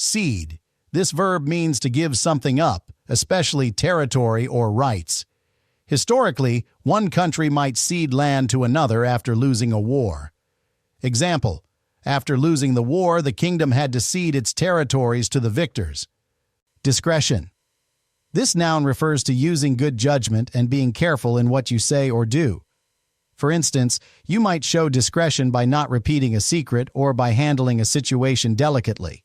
Cede. This verb means to give something up, especially territory or rights. Historically, one country might cede land to another after losing a war. Example: after losing the war, the kingdom had to cede its territories to the victors. Discretion. This noun refers to using good judgment and being careful in what you say or do. For instance, you might show discretion by not repeating a secret or by handling a situation delicately.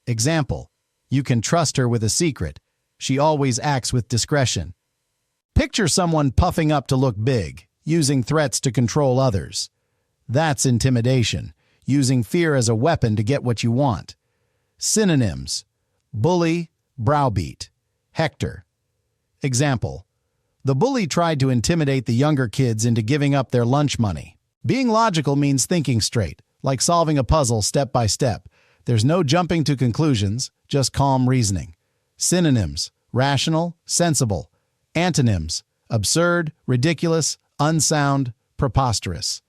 Example: you can trust her with a secret. She always acts with discretion. Picture someone puffing up to look big, using threats to control others. That's intimidation, using fear as a weapon to get what you want. Synonyms: bully, browbeat, hector. Example: the bully tried to intimidate the younger kids into giving up their lunch money. Being logical means thinking straight, like solving a puzzle step by step. There's no jumping to conclusions, just calm reasoning. Synonyms: rational, sensible. Antonyms: absurd, ridiculous, unsound, preposterous.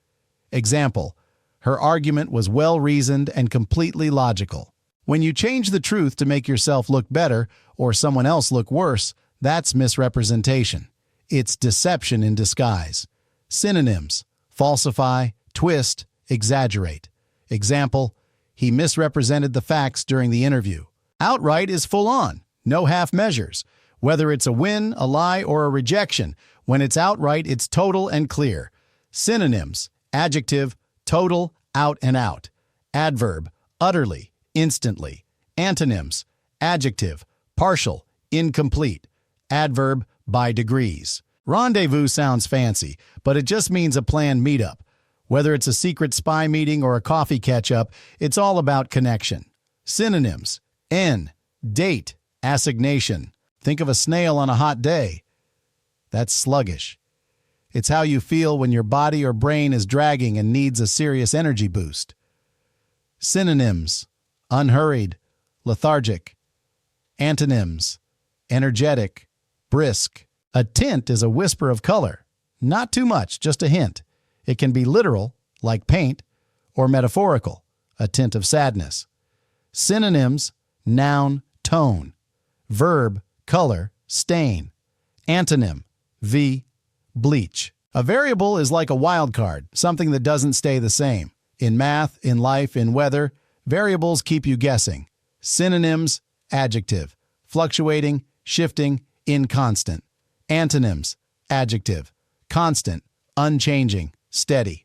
Example: her argument was well-reasoned and completely logical. When you change the truth to make yourself look better or someone else look worse, that's misrepresentation. It's deception in disguise. Synonyms: falsify, twist, exaggerate. Example: he misrepresented the facts during the interview. Outright is full on, no half measures. Whether it's a win, a lie, or a rejection, when it's outright, it's total and clear. Synonyms: adjective, total, out and out. Adverb: utterly, instantly. Antonyms: adjective, partial, incomplete. Adverb: by degrees. Rendezvous sounds fancy, but it just means a planned meetup. Whether it's a secret spy meeting or a coffee catch-up, it's all about connection. Synonyms: date, assignation. Think of a snail on a hot day. That's sluggish. It's how you feel when your body or brain is dragging and needs a serious energy boost. Synonyms: unhurried, lethargic. Antonyms: energetic, brisk. A tint is a whisper of color. Not too much, just a hint. It can be literal, like paint, or metaphorical, a tint of sadness. Synonyms: noun, tone. Verb: color, stain. Antonym: bleach. A variable is like a wild card, something that doesn't stay the same. In math, in life, in weather, variables keep you guessing. Synonyms: adjective, fluctuating, shifting, inconstant. Antonyms: adjective, constant, unchanging, steady.